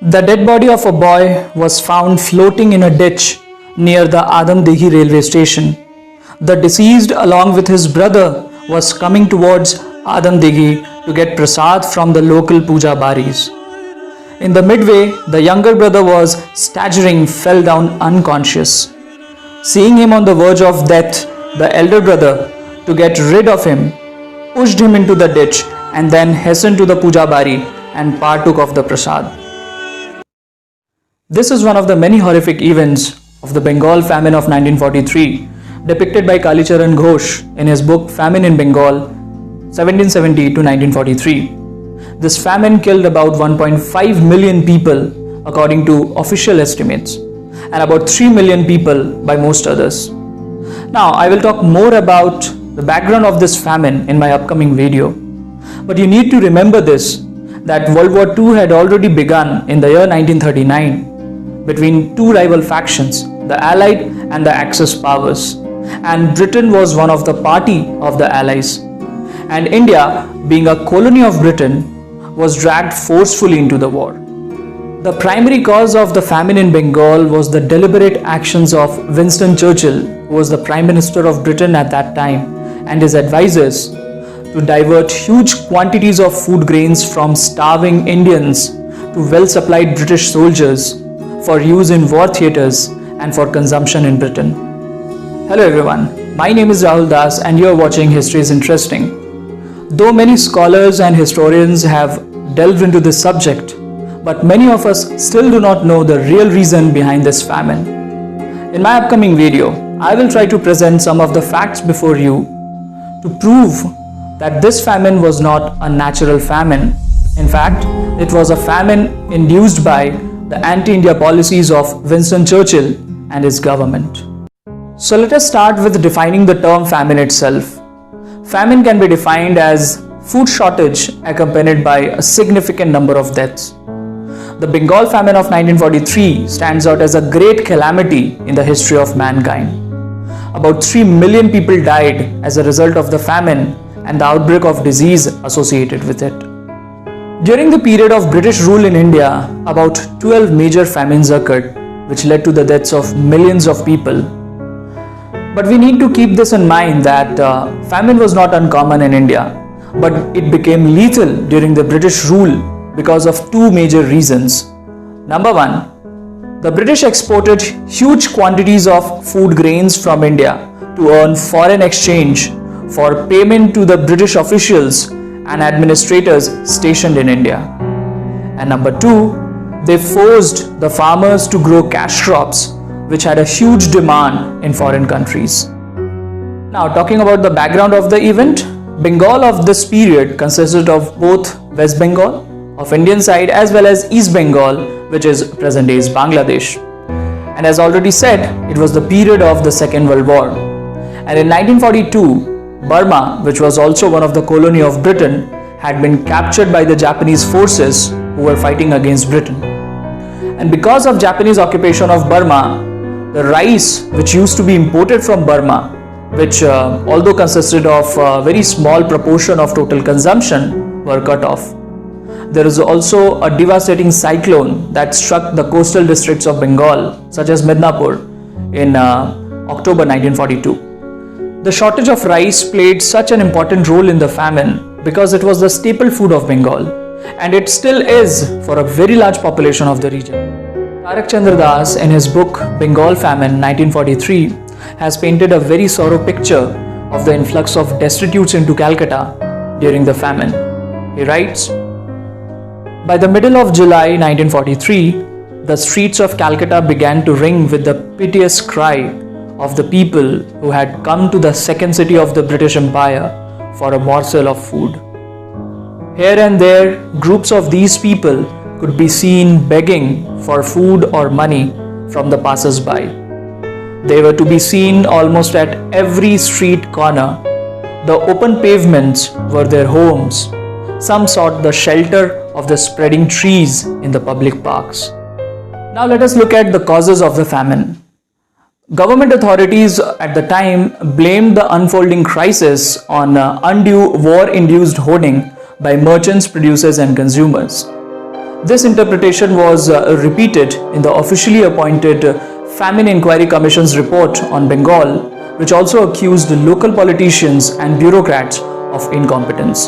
The dead body of a boy was found floating in a ditch near the Adamdegi railway station. The deceased, along with his brother, was coming towards Adamdegi to get prasad from the local puja baris. In the midway, the younger brother was staggering, fell down unconscious. Seeing him on the verge of death, the elder brother, to get rid of him, pushed him into the ditch and then hastened to the puja bari and partook of the prasad. This is one of the many horrific events of the Bengal Famine of 1943, depicted by Kalicharan Ghosh in his book Famine in Bengal, 1770 to 1943. This famine killed about 1.5 million people according to official estimates, and about 3 million people by most others. Now, I will talk more about the background of this famine in my upcoming video. But you need to remember this, that World War II had already begun in the year 1939 between two rival factions, the Allied and the Axis powers. And Britain was one of the party of the Allies. And India, being a colony of Britain, was dragged forcefully into the war. The primary cause of the famine in Bengal was the deliberate actions of Winston Churchill, who was the Prime Minister of Britain at that time, and his advisors, to divert huge quantities of food grains from starving Indians to well-supplied British soldiers for use in war theatres and for consumption in Britain. Hello everyone, my name is Rahul Das and you are watching History is Interesting. Though many scholars and historians have delved into this subject, but many of us still do not know the real reason behind this famine. In my upcoming video, I will try to present some of the facts before you to prove that this famine was not a natural famine. In fact, it was a famine induced by the anti-India policies of Winston Churchill and his government. So let us start with defining the term famine itself. Famine can be defined as food shortage accompanied by a significant number of deaths. The Bengal Famine of 1943 stands out as a great calamity in the history of mankind. About 3 million people died as a result of the famine and the outbreak of disease associated with it. During the period of British rule in India, about 12 major famines occurred, which led to the deaths of millions of people. But we need to keep this in mind that famine was not uncommon in India, but it became lethal during the British rule because of two major reasons. Number one, the British exported huge quantities of food grains from India to earn foreign exchange for payment to the British officials and administrators stationed in India. And number two, they forced the farmers to grow cash crops, which had a huge demand in foreign countries. Now, talking about the background of the event, Bengal of this period consisted of both West Bengal, of Indian side, as well as East Bengal, which is present day Bangladesh. And as already said, it was the period of the Second World War. And in 1942, Burma, which was also one of the colony of Britain, had been captured by the Japanese forces who were fighting against Britain. And because of Japanese occupation of Burma, the rice which used to be imported from Burma, which although consisted of a very small proportion of total consumption, were cut off. There is also a devastating cyclone that struck the coastal districts of Bengal, such as Midnapur, in October 1942. The shortage of rice played such an important role in the famine because it was the staple food of Bengal, and it still is for a very large population of the region. Tarak Chandra Das, in his book Bengal Famine 1943, has painted a very sorrow picture of the influx of destitutes into Calcutta during the famine. He writes, "By the middle of July 1943, the streets of Calcutta began to ring with the piteous cry of the people who had come to the second city of the British Empire for a morsel of food. Here and there, groups of these people could be seen begging for food or money from the passers-by. They were to be seen almost at every street corner. The open pavements were their homes. Some sought the shelter of the spreading trees in the public parks." Now let us look at the causes of the famine. Government authorities at the time blamed the unfolding crisis on undue war-induced hoarding by merchants, producers and consumers. This interpretation was repeated in the officially appointed Famine Inquiry Commission's report on Bengal, which also accused local politicians and bureaucrats of incompetence.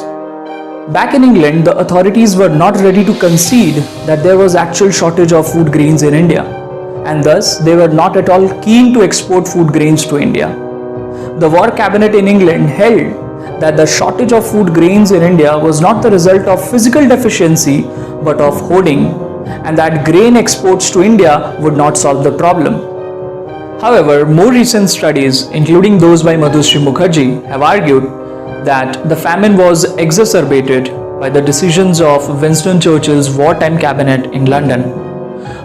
Back in England, the authorities were not ready to concede that there was actual shortage of food grains in India, and thus they were not at all keen to export food grains to India. The War Cabinet in England held that the shortage of food grains in India was not the result of physical deficiency but of hoarding, and that grain exports to India would not solve the problem. However, more recent studies, including those by Madhushree Mukherjee, have argued that the famine was exacerbated by the decisions of Winston Churchill's wartime cabinet in London.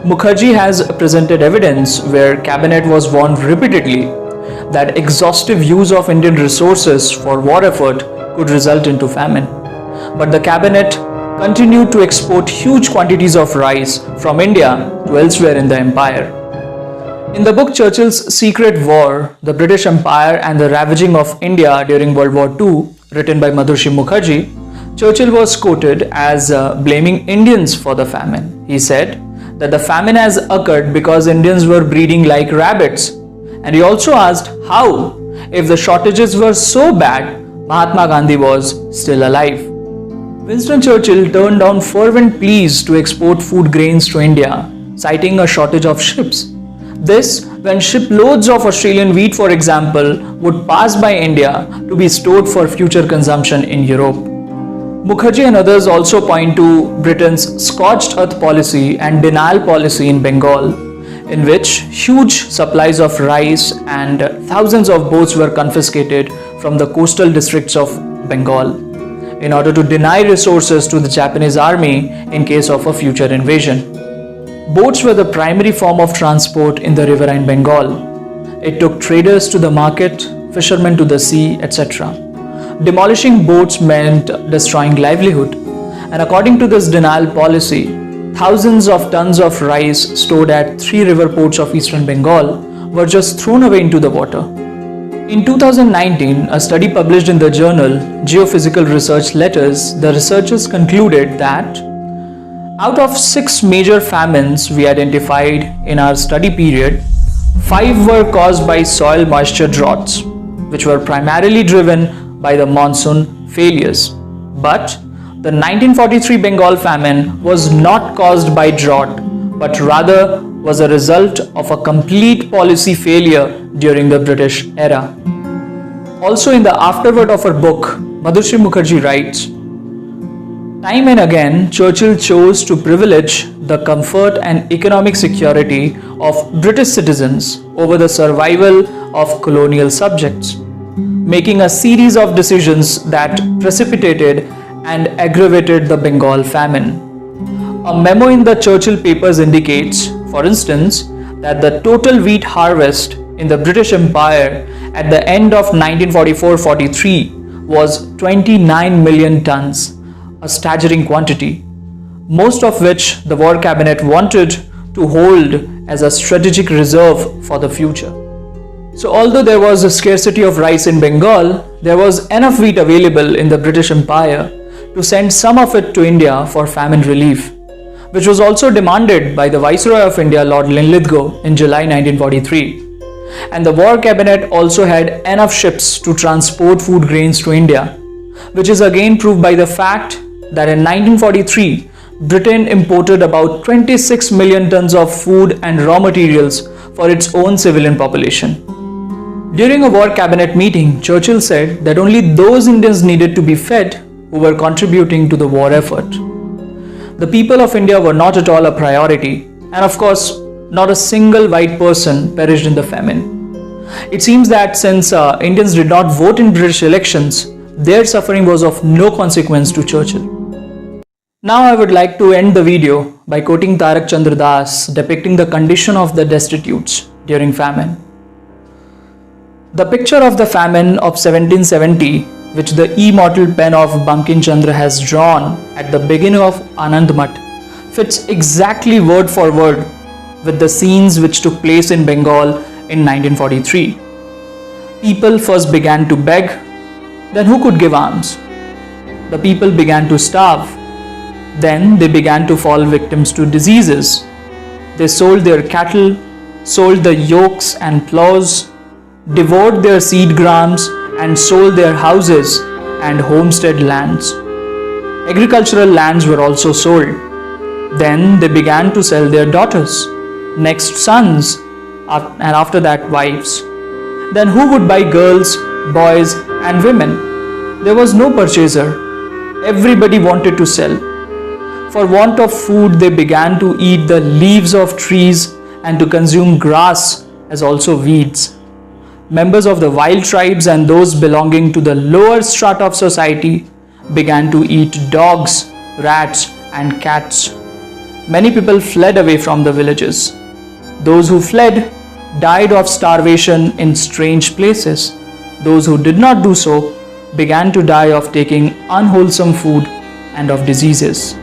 Mukherjee has presented evidence where cabinet was warned repeatedly that exhaustive use of Indian resources for war effort could result into famine. But the cabinet continued to export huge quantities of rice from India to elsewhere in the empire. In the book Churchill's Secret War, The British Empire and the Ravaging of India During World War II, written by Madhushree Mukherjee, Churchill was quoted as blaming Indians for the famine. He said that the famine has occurred because Indians were breeding like rabbits. And he also asked how, if the shortages were so bad, Mahatma Gandhi was still alive. Winston Churchill turned down fervent pleas to export food grains to India, citing a shortage of ships. This when shiploads of Australian wheat, for example, would pass by India to be stored for future consumption in Europe. Mukherjee and others also point to Britain's scorched earth policy and denial policy in Bengal, in which huge supplies of rice and thousands of boats were confiscated from the coastal districts of Bengal in order to deny resources to the Japanese army in case of a future invasion. Boats were the primary form of transport in the riverine Bengal. It took traders to the market, fishermen to the sea, etc. Demolishing boats meant destroying livelihood, and according to this denial policy, thousands of tons of rice stored at 3 river ports of eastern Bengal were just thrown away into the water. In 2019, a study published in the journal Geophysical Research Letters, the researchers concluded that out of 6 major famines we identified in our study period, 5 were caused by soil moisture droughts, which were primarily driven by the monsoon failures. But the 1943 Bengal famine was not caused by drought, but rather was a result of a complete policy failure during the British era. Also, in the afterword of her book, Madhushree Mukherjee writes, time and again, Churchill chose to privilege the comfort and economic security of British citizens over the survival of colonial subjects, making a series of decisions that precipitated and aggravated the Bengal famine. A memo in the Churchill papers indicates, for instance, that the total wheat harvest in the British Empire at the end of 1944-43 was 29 million tons, a staggering quantity, most of which the War Cabinet wanted to hold as a strategic reserve for the future. So although there was a scarcity of rice in Bengal, there was enough wheat available in the British Empire to send some of it to India for famine relief, which was also demanded by the Viceroy of India, Lord Linlithgow, in July 1943. And the War Cabinet also had enough ships to transport food grains to India, which is again proved by the fact that in 1943, Britain imported about 26 million tons of food and raw materials for its own civilian population. During a War Cabinet meeting, Churchill said that only those Indians needed to be fed who were contributing to the war effort. The people of India were not at all a priority, and of course, not a single white person perished in the famine. It seems that since Indians did not vote in British elections, their suffering was of no consequence to Churchill. Now I would like to end the video by quoting Tarak Chandra Das depicting the condition of the destitutes during famine. The picture of the famine of 1770, which the immortal pen of Bankim Chandra has drawn at the beginning of Anand Math, fits exactly word for word with the scenes which took place in Bengal in 1943. People first began to beg, then who could give alms? The people began to starve, Then they began to fall victims to diseases. They sold their cattle, sold the yokes and plows, devoured their seed grams, and sold their houses and homestead lands. Agricultural lands were also sold. Then they began to sell their daughters, next sons, and after that wives. Then who would buy girls, boys, and women? There was no purchaser. Everybody wanted to sell. For want of food, they began to eat the leaves of trees and to consume grass as also weeds. Members of the wild tribes and those belonging to the lower strata of society began to eat dogs, rats, and cats. Many people fled away from the villages. Those who fled died of starvation in strange places. Those who did not do so began to die of taking unwholesome food and of diseases.